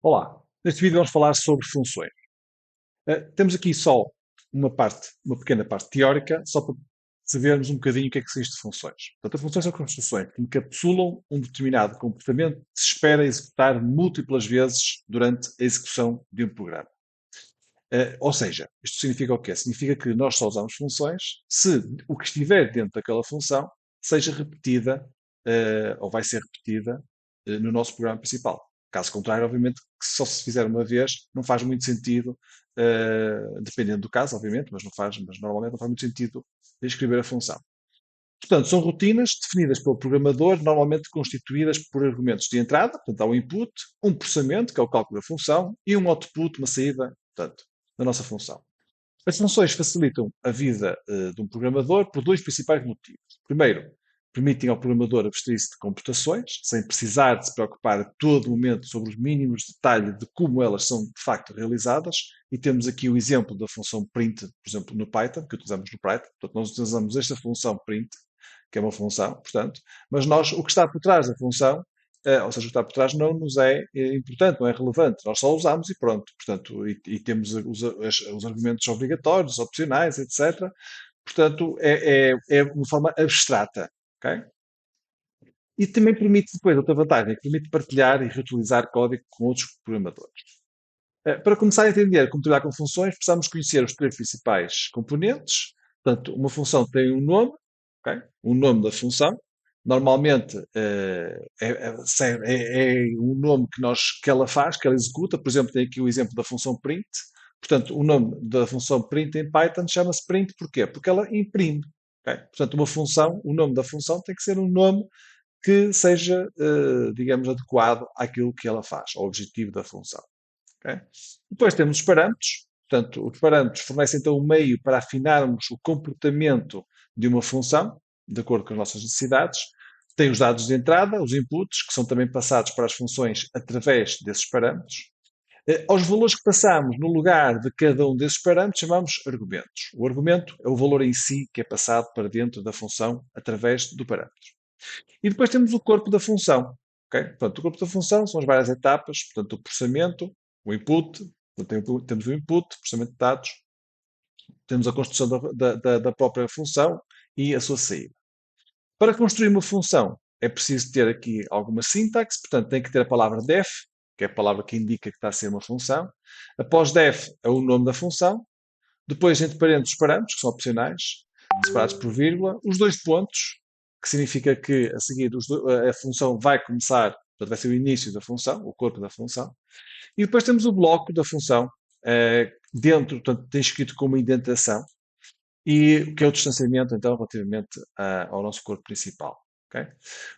Olá, neste vídeo vamos falar sobre funções. Temos aqui só uma pequena parte teórica, só para sabermos um bocadinho o que é que são isto de funções. Portanto, as funções são construções que encapsulam um determinado comportamento que se espera executar múltiplas vezes durante a execução de um programa. Ou seja, isto significa o quê? Significa que nós só usamos funções se o que estiver dentro daquela função seja repetida, ou vai ser repetida, no nosso programa principal. Caso contrário, obviamente, que só se fizer uma vez, não faz muito sentido, dependendo do caso, obviamente, mas normalmente não faz muito sentido escrever a função. Portanto, são rotinas definidas pelo programador, normalmente constituídas por argumentos de entrada, portanto, há um input, um processamento, que é o cálculo da função, e um output, uma saída, portanto, da nossa função. As funções facilitam a vida de um programador por dois principais motivos. Primeiro, permitem ao programador abstrair-se de computações, sem precisar de se preocupar a todo momento sobre os mínimos detalhes de como elas são de facto realizadas. E temos aqui o exemplo da função print, por exemplo, no Python, que utilizamos no Python. Portanto, nós utilizamos esta função print, que é uma função, portanto, mas nós, o que está por trás da função, ou seja, o que está por trás não nos é importante, não é relevante. Nós só usamos e pronto. Portanto, e temos os argumentos obrigatórios, opcionais, etc. Portanto, é uma forma abstrata. Ok? E também permite depois, outra vantagem, é que permite partilhar e reutilizar código com outros programadores. Para começar a entender como trabalhar com funções, precisamos conhecer os três principais componentes. Portanto, uma função tem um nome, ok? O nome da função. Normalmente é o nome que ela faz, que ela executa. Por exemplo, tem aqui o exemplo da função print. Portanto, o nome da função print em Python chama-se print porquê? Porque ela imprime. Ok? Portanto, uma função, o nome da função tem que ser um nome que seja, digamos, adequado àquilo que ela faz, ao objetivo da função. Ok? Depois temos os parâmetros. Portanto, os parâmetros fornecem então um meio para afinarmos o comportamento de uma função, de acordo com as nossas necessidades. Tem os dados de entrada, os inputs, que são também passados para as funções através desses parâmetros. Aos valores que passamos no lugar de cada um desses parâmetros chamamos argumentos. O argumento é o valor em si que é passado para dentro da função através do parâmetro. E depois temos o corpo da função. Ok? Portanto, o corpo da função são as várias etapas, portanto, o processamento, o input, temos o input, processamento de dados, temos a construção da própria função e a sua saída. Para construir uma função, é preciso ter aqui alguma sintaxe, portanto, tem que ter a palavra def, que é a palavra que indica que está a ser uma função. Após def é o nome da função. Depois, entre parênteses, os parâmetros, que são opcionais, separados por vírgula. Os dois pontos, que significa que a seguir a função vai começar, portanto, vai ser o início da função, o corpo da função. E depois temos o bloco da função, dentro, portanto, tem escrito como indentação, e que é o distanciamento, então, relativamente ao nosso corpo principal. Okay?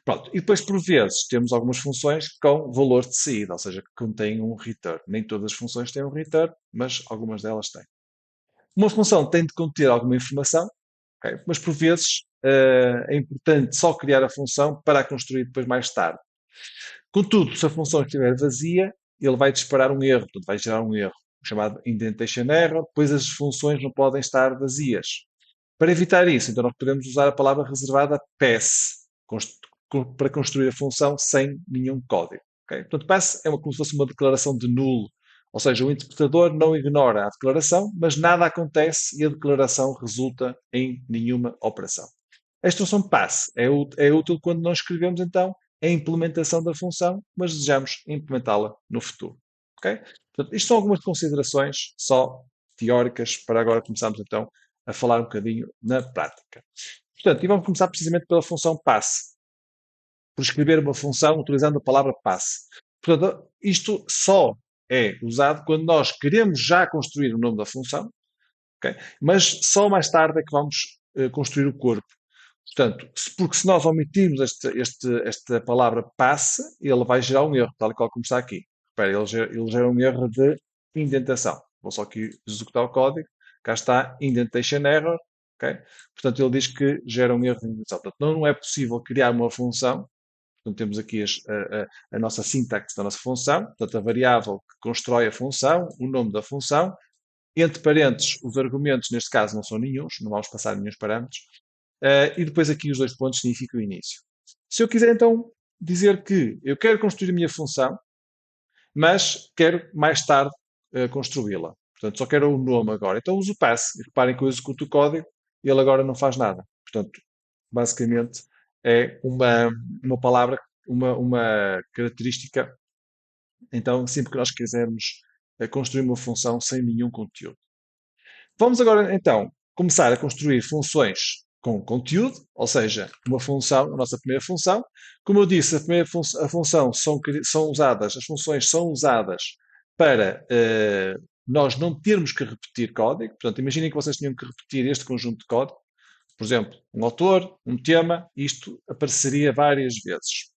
Pronto. E depois, por vezes, temos algumas funções com valor de saída, ou seja, que contêm um return. Nem todas as funções têm um return, mas algumas delas têm. Uma função tem de conter alguma informação, okay? Mas por vezes é importante só criar a função para a construir depois mais tarde. Contudo, se a função estiver vazia, ele vai disparar um erro, portanto vai gerar um erro, chamado indentation error, pois as funções não podem estar vazias. Para evitar isso, então nós podemos usar a palavra reservada pass para construir a função sem nenhum código. Okay? Portanto, pass é como se fosse uma declaração de nulo, ou seja, o interpretador não ignora a declaração, mas nada acontece e a declaração resulta em nenhuma operação. A instrução pass é útil quando não escrevemos, então, a implementação da função, mas desejamos implementá-la no futuro. Okay? Portanto, isto são algumas considerações só teóricas para agora começarmos, então, a falar um bocadinho na prática. Portanto, e vamos começar precisamente pela função pass, por escrever uma função utilizando a palavra pass. Portanto, isto só é usado quando nós queremos já construir o nome da função, okay? Mas só mais tarde é que vamos construir o corpo. Portanto, porque se nós omitirmos esta palavra pass, ele vai gerar um erro, tal e qual como está aqui. Espera, ele gera um erro de indentação. Vou só aqui executar o código. Cá está, indentation error. Okay? Portanto, ele diz que gera um erro de indentação. Portanto, não é possível criar uma função. Portanto, temos aqui a nossa sintaxe da nossa função. Portanto, a variável que constrói a função, o nome da função. Entre parênteses, os argumentos, neste caso, não são nenhuns. Não vamos passar nenhum parâmetros. E depois aqui os dois pontos significam o início. Se eu quiser então dizer que eu quero construir a minha função, mas quero mais tarde construí-la. Portanto, só quero o nome agora. Então uso o pass. E reparem que eu executo o código e ele agora não faz nada. Portanto, basicamente é uma palavra, uma característica. Então, sempre que nós quisermos construir uma função sem nenhum conteúdo. Vamos agora, então, começar a construir funções com conteúdo, ou seja, uma função, a nossa primeira função. Como eu disse, a função são usadas, as funções são usadas para nós não termos que repetir código. Portanto, imaginem que vocês tinham que repetir este conjunto de código. Por exemplo, um autor, um tema, isto apareceria várias vezes.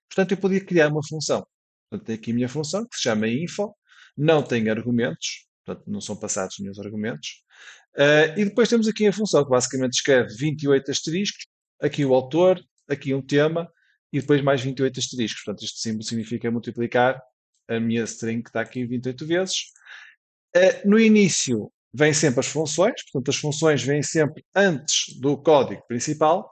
Portanto, eu podia criar uma função. Portanto, tenho aqui a minha função, que se chama info, não tem argumentos, portanto, não são passados nenhum argumentos. E depois temos aqui a função, que basicamente escreve 28 asteriscos, aqui o autor, aqui um tema, e depois mais 28 asteriscos. Portanto, este símbolo significa multiplicar a minha string, que está aqui 28 vezes. No início, vêm sempre as funções, portanto, as funções vêm sempre antes do código principal,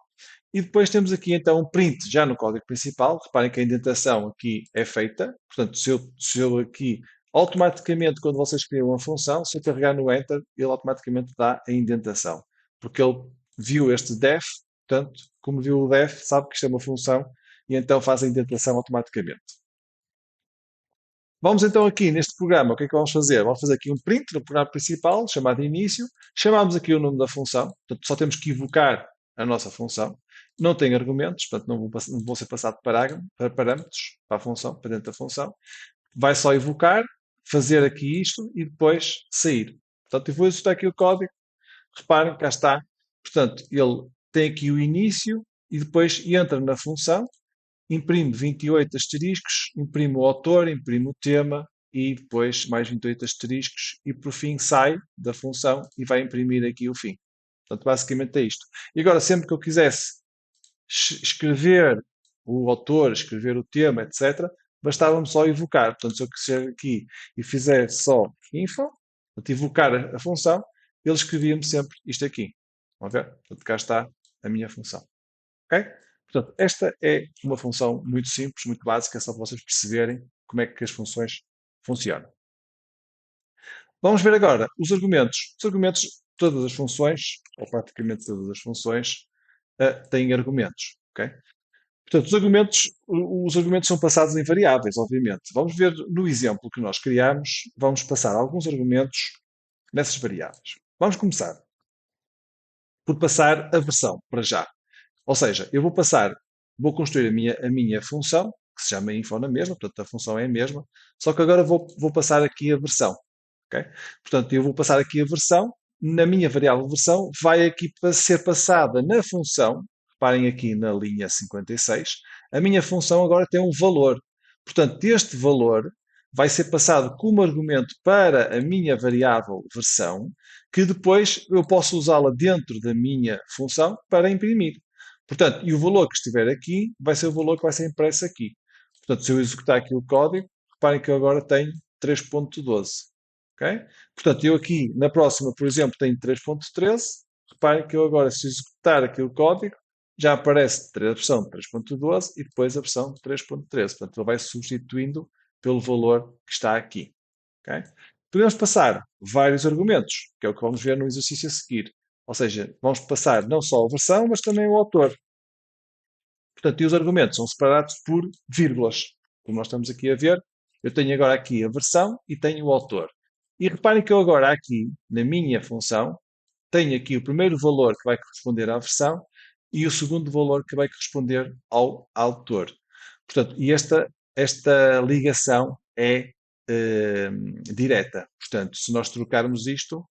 e depois temos aqui então um print já no código principal. Reparem que a indentação aqui é feita. Portanto, se eu aqui automaticamente, quando vocês criam uma função, se eu carregar no Enter, ele automaticamente dá a indentação. Porque ele viu este def, portanto, como viu o def, sabe que isto é uma função e então faz a indentação automaticamente. Vamos então aqui neste programa, o que é que vamos fazer? Vamos fazer aqui um print no programa principal, chamado início. Chamamos aqui o nome da função, portanto só temos que evocar a nossa função. Não tem argumentos, portanto não vão ser passados para parâmetros para a função, para dentro da função. Vai só evocar, fazer aqui isto e depois sair. Portanto, eu vou executar aqui o código. Reparem, cá está. Portanto, ele tem aqui o início e depois entra na função, imprime 28 asteriscos, imprime o autor, imprime o tema e depois mais 28 asteriscos e por fim sai da função e vai imprimir aqui o fim. Portanto, basicamente é isto. E agora, sempre que eu quisesse escrever o autor, escrever o tema, etc., bastava-me só evocar. Portanto, se eu quiser aqui e fizer só info, portanto, evocar a função, ele escrevia-me sempre isto aqui. Vamos ver? Portanto, cá está a minha função. Ok? Portanto, esta é uma função muito simples, muito básica, só para vocês perceberem como é que as funções funcionam. Vamos ver agora os argumentos. Os argumentos, todas as funções, ou praticamente todas as funções, têm argumentos. Ok? Portanto, os argumentos são passados em variáveis, obviamente. Vamos ver no exemplo que nós criamos, vamos passar alguns argumentos nessas variáveis. Vamos começar por passar a versão, para já. Ou seja, eu vou construir a minha função, que se chama info na mesma, portanto a função é a mesma, só que agora vou passar aqui a versão. Ok? Portanto, eu vou passar aqui a versão, na minha variável versão, vai aqui para ser passada na função, reparem aqui na linha 56, a minha função agora tem um valor. Portanto, este valor vai ser passado como argumento para a minha variável versão, que depois eu posso usá-la dentro da minha função para imprimir. Portanto, e o valor que estiver aqui vai ser o valor que vai ser impresso aqui. Portanto, se eu executar aqui o código, reparem que eu agora tenho 3.12. Ok? Portanto, eu aqui na próxima, por exemplo, tenho 3.13. Reparem que eu agora, se executar aqui o código, já aparece a versão de 3.12 e depois a versão de 3.13. Portanto, ele vai substituindo pelo valor que está aqui. Ok? Podemos passar vários argumentos, que é o que vamos ver no exercício a seguir. Ou seja, vamos passar não só a versão, mas também o autor. Portanto, e os argumentos são separados por vírgulas. Como nós estamos aqui a ver, eu tenho agora aqui a versão e tenho o autor. E reparem que eu agora aqui, na minha função, tenho aqui o primeiro valor que vai corresponder à versão e o segundo valor que vai corresponder ao autor. Portanto, e esta ligação é direta. Portanto, se nós trocarmos isto,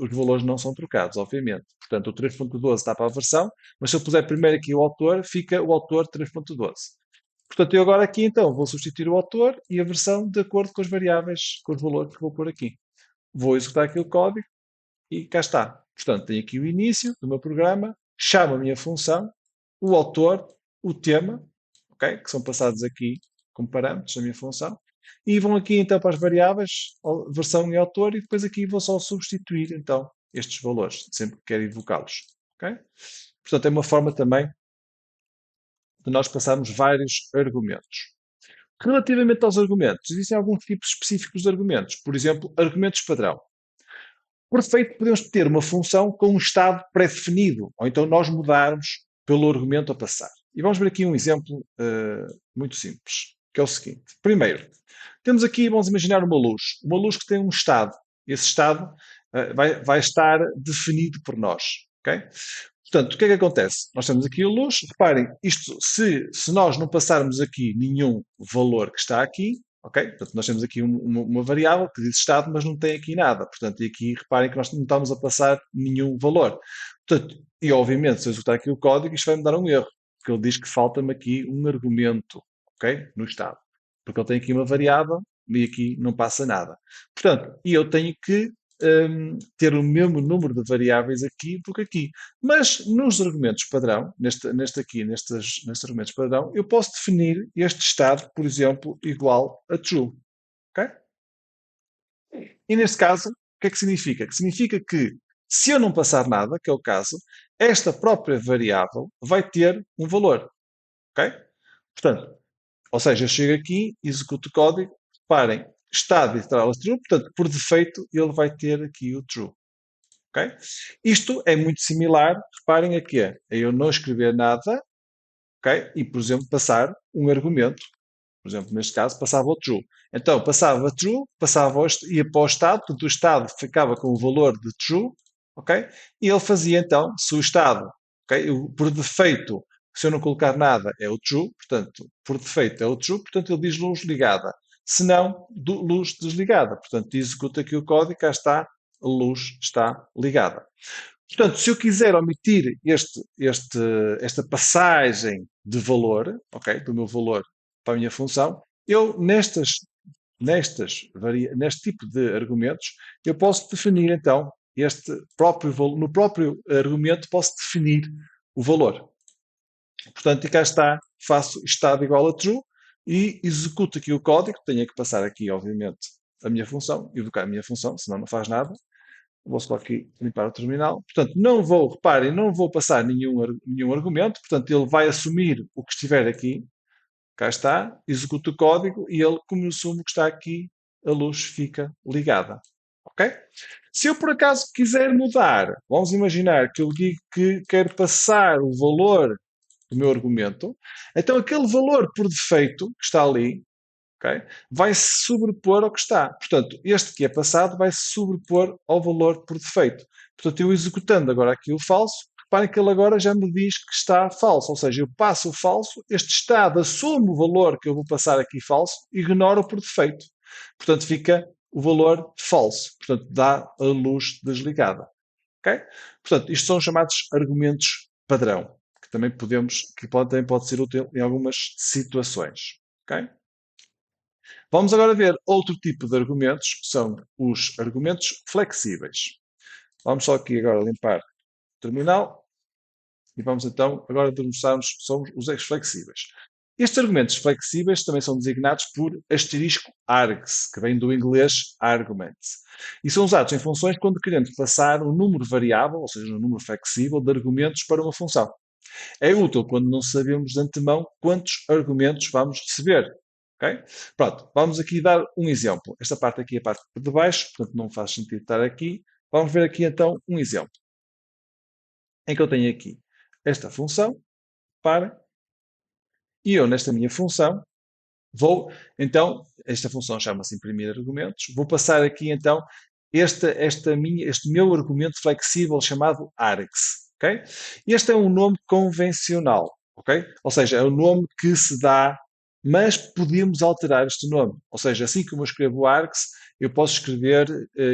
os valores não são trocados, obviamente. Portanto, o 3.12 está para a versão, mas se eu puser primeiro aqui o autor, fica o autor 3.12. Portanto, eu agora aqui então vou substituir o autor e a versão de acordo com as variáveis, com os valores que vou pôr aqui. Vou executar aqui o código e cá está. Portanto, tenho aqui o início do meu programa, chamo a minha função, o autor, o tema, ok? Que são passados aqui como parâmetros da minha função, e vão aqui então para as variáveis, versão e autor, e depois aqui vou só substituir então estes valores, sempre que quero evocá-los. Ok? Portanto, é uma forma também de nós passarmos vários argumentos. Relativamente aos argumentos, existem alguns tipos específicos de argumentos. Por exemplo, argumentos padrão. Por defeito, podemos ter uma função com um estado pré-definido, ou então nós mudarmos pelo argumento a passar. E vamos ver aqui um exemplo muito simples, que é o seguinte. Primeiro, temos aqui, vamos imaginar uma luz que tem um estado. Esse estado vai estar definido por nós. Ok? Portanto, o que é que acontece? Nós temos aqui a luz, reparem, isto, se nós não passarmos aqui nenhum valor que está aqui, ok? Portanto, nós temos aqui uma variável que diz estado, mas não tem aqui nada. Portanto, e aqui reparem que nós não estamos a passar nenhum valor. Portanto, e obviamente, se eu executar aqui o código, isto vai me dar um erro, porque ele diz que falta-me aqui um argumento, ok? No estado. Porque ele tem aqui uma variável e aqui não passa nada. Portanto, e eu tenho que ter o mesmo número de variáveis aqui do que aqui. Mas nos argumentos padrão, nestes argumentos padrão, eu posso definir este estado, por exemplo, igual a true. Ok? E neste caso, o que é que significa? Que significa que se eu não passar nada, que é o caso, esta própria variável vai ter um valor. Ok? Portanto, ou seja, eu chego aqui, executo o código, reparem, estado literal true, portanto, por defeito, ele vai ter aqui o true. Okay? Isto é muito similar, reparem aqui, a eu não escrever nada, okay? E, por exemplo, passar um argumento. Por exemplo, neste caso, passava o true. Então, passava true, ia para o estado, portanto, o estado ficava com o valor de true, ok? E ele fazia, então, se o estado, ok? Por defeito, se eu não colocar nada, é o true, portanto, por defeito é o true, portanto, ele diz luz ligada. Se não, luz desligada. Portanto, executa aqui o código, cá está, a luz está ligada. Portanto, se eu quiser omitir esta passagem de valor, ok, do meu valor para a minha função, eu neste tipo de argumentos, eu posso definir então no próprio argumento posso definir o valor. Portanto, e cá está, faço estado igual a true e executo aqui o código, tenho que passar aqui, obviamente, a minha função, evocar a minha função, senão não faz nada. Vou só aqui limpar o terminal. Portanto, reparem, não vou passar nenhum argumento, portanto, ele vai assumir o que estiver aqui. Cá está, executo o código e ele, como eu assumo que está aqui, a luz fica ligada. Ok? Se eu por acaso quiser mudar, vamos imaginar que eu digo que quero passar o valor do meu argumento, então aquele valor por defeito que está ali, okay, vai se sobrepor ao que está. Portanto, este que é passado vai se sobrepor ao valor por defeito. Portanto, eu executando agora aqui o falso, reparem que ele agora já me diz que está falso. Ou seja, eu passo o falso, este estado assume o valor que eu vou passar aqui falso e ignora o por defeito. Portanto, fica o valor falso. Portanto, dá a luz desligada. Okay? Portanto, isto são os chamados argumentos padrão, que também também pode ser útil em algumas situações. Okay? Vamos agora ver outro tipo de argumentos, que são os argumentos flexíveis. Vamos só aqui agora limpar o terminal e vamos então agora demonstrarmos sobre os flexíveis. Estes argumentos flexíveis também são designados por asterisco args, que vem do inglês argument, e são usados em funções quando queremos passar um número variável, ou seja, um número flexível, de argumentos para uma função. É útil quando não sabemos de antemão quantos argumentos vamos receber. Okay? Pronto, vamos aqui dar um exemplo. Esta parte aqui é a parte de baixo, portanto não faz sentido estar aqui. Vamos ver aqui então um exemplo. Em que eu tenho aqui esta função, e eu nesta minha função então, esta função chama-se imprimir argumentos, vou passar aqui então este meu argumento flexível chamado args. Okay? Este é um nome convencional, ok? Ou seja, é o nome que se dá, mas podemos alterar este nome. Ou seja, assim como eu escrevo args, eu posso escrever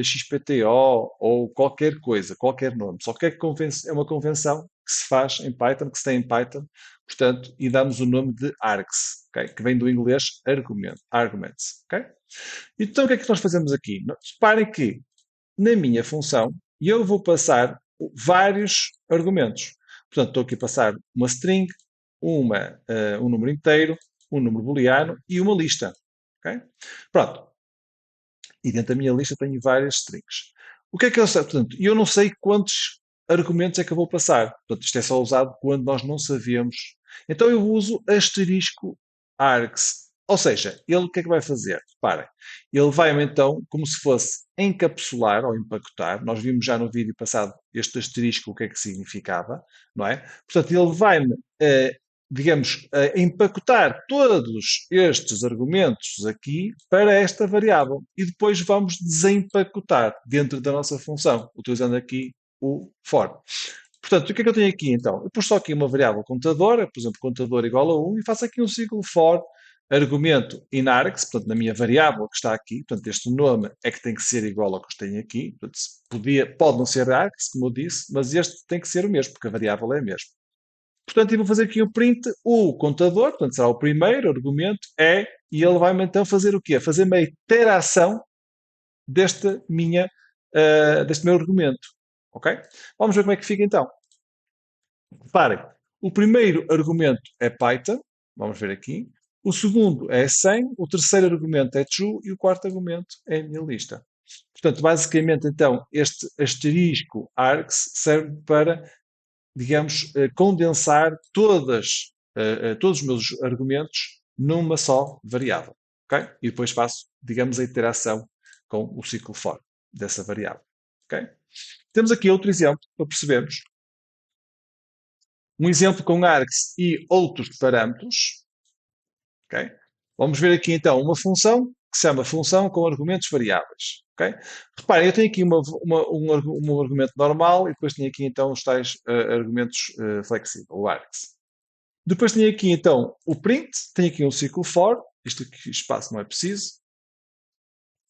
XPTO ou qualquer coisa, qualquer nome. Só que é uma convenção que se faz em Python, que se tem em Python, portanto, e damos o nome de args, okay? Que vem do inglês arguments. Okay? Então, o que é que nós fazemos aqui? Reparem que na minha função eu vou passar vários argumentos. Portanto, estou aqui a passar uma string, um número inteiro, um número booleano e uma lista. Okay? Pronto. E dentro da minha lista tenho várias strings. O que é que eu sei? Portanto, eu não sei quantos argumentos é que eu vou passar. Portanto, isto é só usado quando nós não sabemos. Então eu uso asterisco args. Ou seja, ele o que é que vai fazer? Reparem, ele vai então, como se fosse encapsular ou empacotar. Nós vimos já no vídeo passado este asterisco, o que é que significava, não é? Portanto, ele vai-me, digamos, empacotar todos estes argumentos aqui para esta variável e depois vamos desempacotar dentro da nossa função, utilizando aqui o for. Portanto, o que é que eu tenho aqui então? Eu pus só aqui uma variável contadora, por exemplo, contador igual a 1, e faço aqui um ciclo for argumento in args, portanto, na minha variável que está aqui, portanto, este nome é que tem que ser igual ao que eu tenho aqui, portanto, pode não ser args, como eu disse, mas este tem que ser o mesmo, porque a variável é a mesma. Portanto, eu vou fazer aqui o print, o contador, portanto, será o primeiro argumento, é, e ele vai-me então fazer o quê? Fazer uma iteração deste meu argumento. Ok? Vamos ver como é que fica então. Reparem, o primeiro argumento é Python, vamos ver aqui. O segundo é 100, o terceiro argumento é true e o quarto argumento é a minha lista. Portanto, basicamente, então, este asterisco args serve para, digamos, condensar todos os meus argumentos numa só variável. Okay? E depois faço, digamos, a iteração com o ciclo for dessa variável. Okay? Temos aqui outro exemplo para percebermos. Um exemplo com args e outros parâmetros. Okay? Vamos ver aqui então uma função que se chama função com argumentos variáveis. Okay? Reparem, eu tenho aqui um argumento normal e depois tenho aqui então os tais argumentos flexíveis, o args. Depois tenho aqui então o print, tenho aqui um ciclo for, isto aqui espaço não é preciso,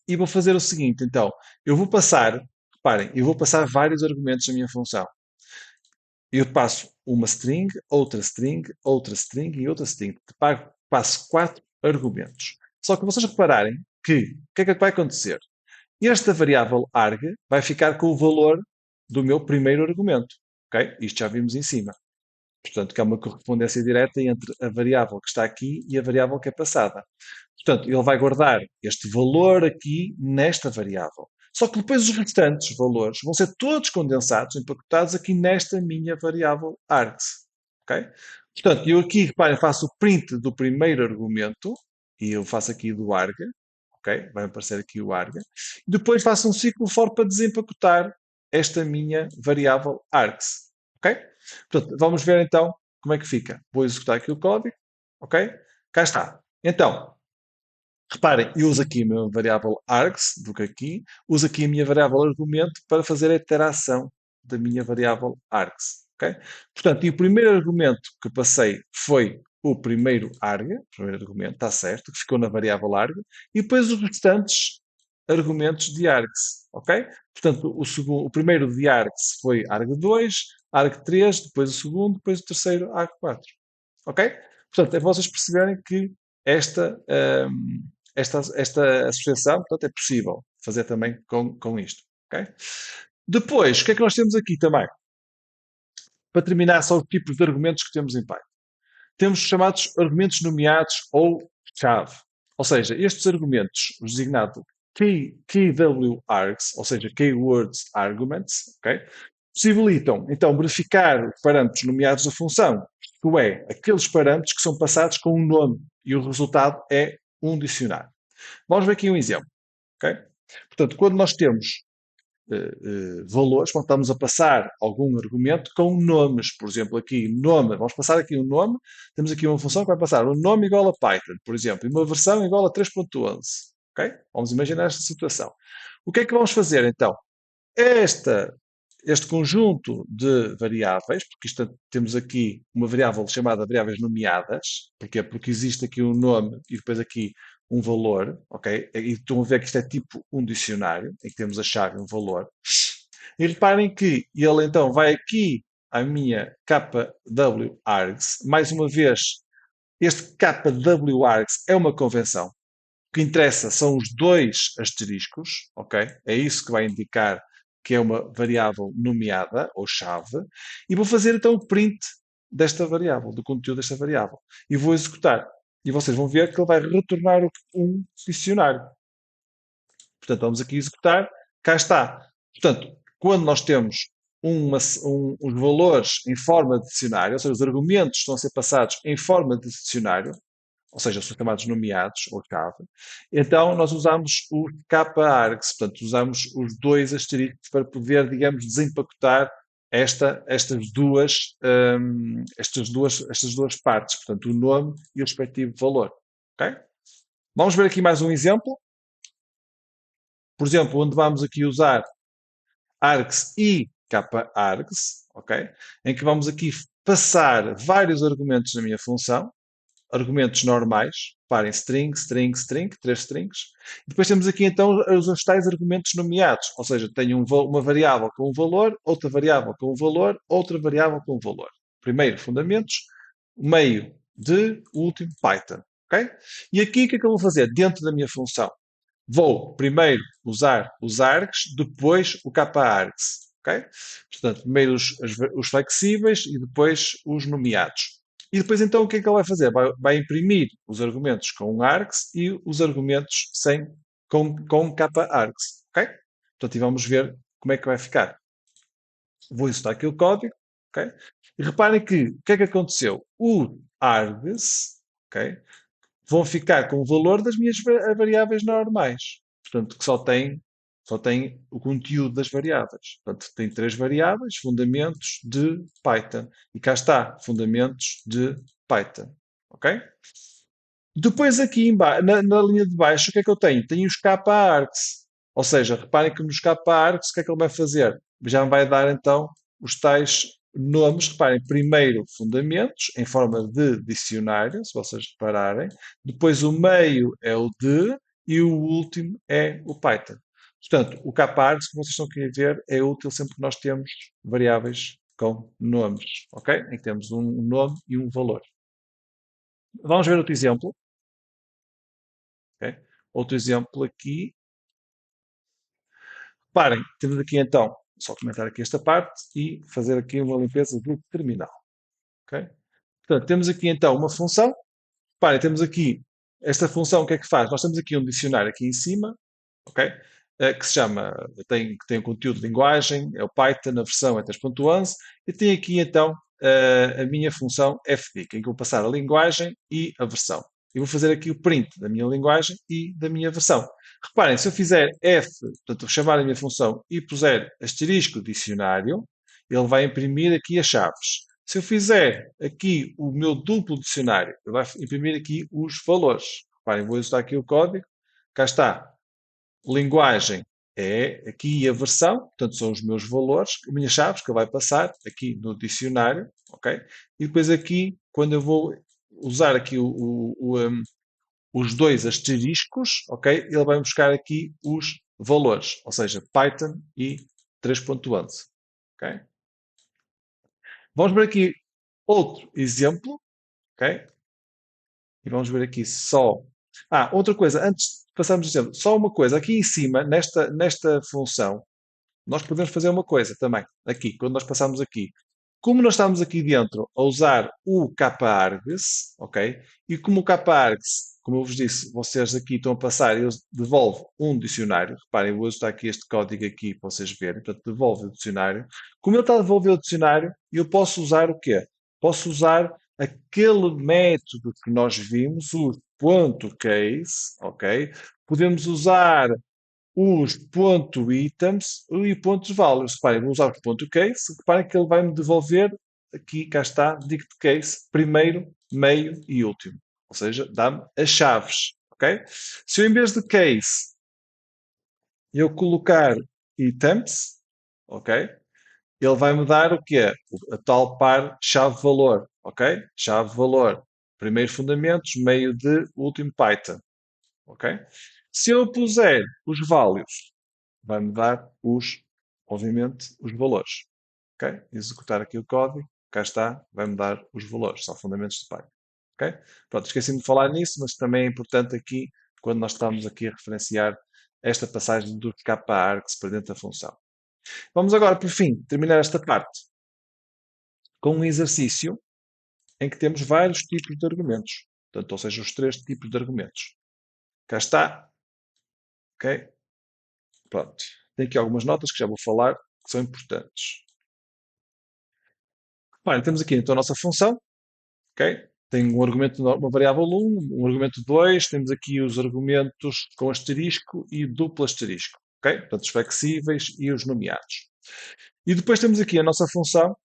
e vou fazer o seguinte, então, eu vou passar, reparem, eu vou passar vários argumentos na minha função. Eu passo uma string, outra string, outra string e outra string. Passo 4 argumentos. Só que vocês repararem que, o que é que vai acontecer? Esta variável arg vai ficar com o valor do meu primeiro argumento. Okay? Isto já vimos em cima. Portanto, que é uma correspondência direta entre a variável que está aqui e a variável que é passada. Portanto, ele vai guardar este valor aqui nesta variável. Só que depois os restantes valores vão ser todos condensados, empacotados aqui nesta minha variável args. Okay? Portanto, eu aqui, reparem, faço o print do primeiro argumento, e eu faço aqui do arg, ok? Vai aparecer aqui o arg. Depois faço um ciclo for para desempacotar esta minha variável args, ok? Portanto, vamos ver então como é que fica. Vou executar aqui o código, ok? Cá está. Então, reparem, eu uso aqui a minha variável args, do que aqui, uso aqui a minha variável argumento para fazer a iteração da minha variável args. Okay? Portanto, e o primeiro argumento que passei foi o primeiro arg, o primeiro argumento, está certo, que ficou na variável arg, e depois os restantes argumentos de args. Ok? Portanto, o primeiro de args foi arg2, arg3, depois o segundo, depois o terceiro arg4. Ok? Portanto, é para vocês perceberem que esta, esta associação, portanto, é possível fazer também com isto. Okay? Depois, o que é que nós temos aqui também? Para terminar, são os tipos de argumentos que temos em Python. Temos os chamados argumentos nomeados ou chave. Ou seja, estes argumentos, os designados KWArgs, ou seja, Keywords Arguments, okay, possibilitam, então, verificar os parâmetros nomeados da função, isto é, aqueles parâmetros que são passados com um nome, e o resultado é um dicionário. Vamos ver aqui um exemplo. Okay? Portanto, quando nós temos valores, quando estamos a passar algum argumento com nomes, por exemplo, aqui nome, vamos passar aqui um nome, temos aqui uma função que vai passar um nome igual a Python, por exemplo, e uma versão igual a 3.11. Okay? Vamos imaginar esta situação. O que é que vamos fazer então? Este conjunto de variáveis, porque temos aqui uma variável chamada variáveis nomeadas, porque existe aqui um nome e depois aqui um valor, ok? E estão a ver que isto é tipo um dicionário, em que temos a chave e um valor. E reparem que ele então vai aqui à minha kwArgs, mais uma vez, este kwArgs é uma convenção. O que interessa são os dois asteriscos, ok? É isso que vai indicar que é uma variável nomeada, ou chave, e vou fazer então o print desta variável, do conteúdo desta variável. E vou executar. E vocês vão ver que ele vai retornar um dicionário. Portanto, vamos aqui executar. Cá está. Portanto, quando nós temos os valores em forma de dicionário, ou seja, os argumentos estão a ser passados em forma de dicionário, ou seja, são chamados nomeados, ou chave. Então, nós usamos o k-args, portanto, usamos os dois asteriscos para poder, digamos, desempacotar estas duas partes, portanto, o nome e o respectivo valor. Ok? Vamos ver aqui mais um exemplo. Por exemplo, onde vamos aqui usar args e k-args, ok? Em que vamos aqui passar vários argumentos na minha função, argumentos normais, parem string, string, string, três strings. E depois temos aqui então os tais argumentos nomeados, ou seja, tenho uma variável com um valor, outra variável com um valor, outra variável com um valor. Primeiro, fundamentos, meio de, último, Python. Ok? E aqui o que é que eu vou fazer dentro da minha função? Vou primeiro usar os args, depois o k-args. Ok? Portanto, primeiro os flexíveis e depois os nomeados. E depois então o que é que ele vai fazer? Vai imprimir os argumentos com args e os argumentos com k-args. Ok? Portanto, e vamos ver como é que vai ficar. Vou executar aqui o código. Ok? E reparem que o que é que aconteceu? O args, ok, vão ficar com o valor das minhas variáveis normais. Portanto, que só tem o conteúdo das variáveis. Portanto, tem três variáveis, fundamentos de Python. E cá está, fundamentos de Python. Ok? Depois aqui na linha de baixo, o que é que eu tenho? Tenho os k-args. Ou seja, reparem que nos k-args, o que é que ele vai fazer? Já me vai dar então os tais nomes. Reparem, primeiro fundamentos, em forma de dicionário, se vocês repararem. Depois o meio é o de e o último é o Python. Portanto, o k-args, como vocês estão aqui a ver, é útil sempre que nós temos variáveis com nomes. Ok? Em que temos um nome e um valor. Vamos ver outro exemplo. Ok? Outro exemplo aqui. Parem, temos aqui então, só comentar aqui esta parte e fazer aqui uma limpeza do terminal. Ok? Portanto, temos aqui então uma função. Parem, temos aqui esta função, o que é que faz? Nós temos aqui um dicionário aqui em cima, ok? Que se chama, que tem um conteúdo de linguagem, é o Python, a versão é 3.11, e tem aqui então a minha função fdic, em que eu vou passar a linguagem e a versão. E vou fazer aqui o print da minha linguagem e da minha versão. Reparem, se eu fizer f, portanto, chamar a minha função e puser asterisco dicionário, ele vai imprimir aqui as chaves. Se eu fizer aqui o meu duplo dicionário, ele vai imprimir aqui os valores. Reparem, vou usar aqui o código. Cá está. Linguagem é aqui a versão, portanto são os meus valores, as minhas chaves que ele vai passar aqui no dicionário, ok? E depois aqui, quando eu vou usar aqui os dois asteriscos, ok? Ele vai buscar aqui os valores, ou seja, Python e 3.11, ok? Vamos ver aqui outro exemplo, ok? E vamos ver aqui só. Outra coisa, antes de passarmos o exemplo, só uma coisa, aqui em cima, nesta função, nós podemos fazer uma coisa também, aqui, quando nós passamos aqui. Como nós estamos aqui dentro a usar o k-args, ok? E como o k-args, como eu vos disse, vocês aqui estão a passar, ele devolve um dicionário. Reparem, eu vou ajustar aqui este código aqui para vocês verem. Portanto, devolve o dicionário. Como ele está a devolver o dicionário, eu posso usar o quê? Posso usar aquele método que nós vimos, o ponto case, ok? Podemos usar os ponto items e pontos values. Reparem, vou usar o ponto case. Reparem que ele vai me devolver aqui, cá está, dict case, primeiro, meio e último. Ou seja, dá-me as chaves. Ok? Se eu, em vez de case, eu colocar items, ok? Ele vai me dar o que é a tal par chave-valor. Ok? Chave-valor. Primeiro fundamentos, meio de, último Python. Ok? Se eu puser os values, vai-me dar obviamente, os valores. Ok? Executar aqui o código, cá está, vai-me dar os valores, são fundamentos de Python. Ok? Pronto, esqueci-me de falar nisso, mas também é importante aqui, quando nós estamos aqui a referenciar esta passagem do k-args para dentro da função. Vamos agora, por fim, terminar esta parte com um exercício em que temos vários tipos de argumentos. Portanto, ou seja, os três tipos de argumentos. Cá está. Ok? Pronto. Tem aqui algumas notas que já vou falar, que são importantes. Olha, temos aqui então a nossa função, ok? tem um argumento, uma variável 1, um argumento 2, temos aqui os argumentos com asterisco e duplo asterisco, ok? Portanto, os flexíveis e os nomeados. E depois temos aqui a nossa função,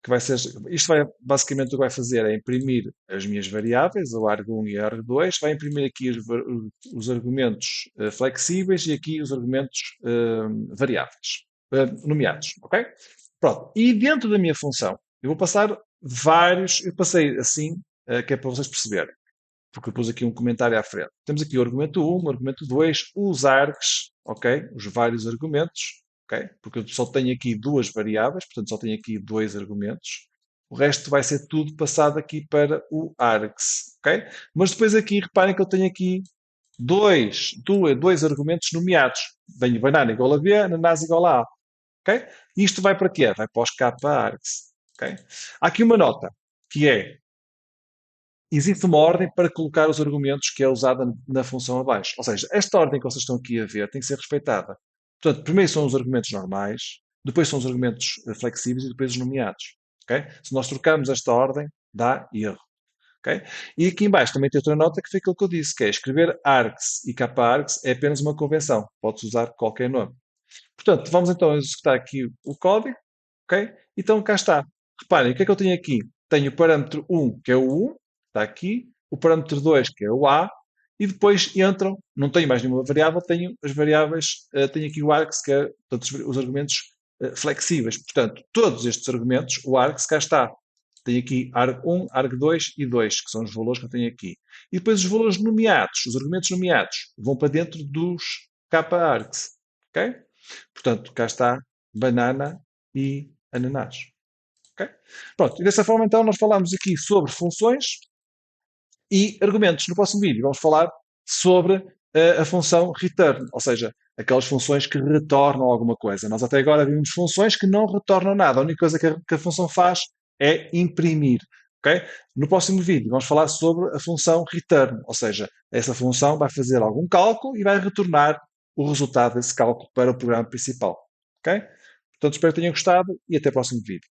que vai ser, isto vai, basicamente o que vai fazer é imprimir as minhas variáveis, o arg1 e o arg2, vai imprimir aqui os argumentos flexíveis e aqui os argumentos variáveis, nomeados, ok? Pronto, e dentro da minha função, eu vou passar vários, eu passei assim, que é para vocês perceberem, porque eu pus aqui um comentário à frente. Temos aqui o argumento 1, o argumento 2, os args, ok? Os vários argumentos, ok? Porque eu só tenho aqui duas variáveis, portanto só tenho aqui dois argumentos. O resto vai ser tudo passado aqui para o args, ok? Mas depois aqui, reparem que eu tenho aqui dois argumentos nomeados. Tenho banana igual a B, ananás igual a A, ok? Isto vai para quê? Vai para os k-args, ok? Há aqui uma nota, que é, existe uma ordem para colocar os argumentos que é usada na função abaixo. Ou seja, esta ordem que vocês estão aqui a ver tem que ser respeitada. Portanto, primeiro são os argumentos normais, depois são os argumentos flexíveis e depois os nomeados. Okay? Se nós trocarmos esta ordem, dá erro. Okay? E aqui embaixo também tem outra nota que foi aquilo que eu disse, que é escrever args e k-args é apenas uma convenção. Pode-se usar qualquer nome. Portanto, vamos então executar aqui o código. Ok? Então cá está. Reparem, o que é que eu tenho aqui? Tenho o parâmetro 1, que é o 1, está aqui, o parâmetro 2, que é o A, e depois entram, não tenho mais nenhuma variável, tenho as variáveis, tenho aqui o args, que é portanto, os argumentos flexíveis. Portanto, todos estes argumentos, o args cá está. Tenho aqui arg1, arg2 e 2, que são os valores que eu tenho aqui. E depois os valores nomeados, os argumentos nomeados, vão para dentro dos k-args. Ok? Portanto, cá está banana e ananás. Ok? Pronto, e dessa forma então nós falámos aqui sobre funções e argumentos. No próximo vídeo vamos falar sobre a função return, ou seja, aquelas funções que retornam alguma coisa. Nós até agora vimos funções que não retornam nada. A única coisa que a função faz é imprimir. Okay? No próximo vídeo vamos falar sobre a função return, ou seja, essa função vai fazer algum cálculo e vai retornar o resultado desse cálculo para o programa principal. Okay? Portanto, espero que tenham gostado e até o próximo vídeo.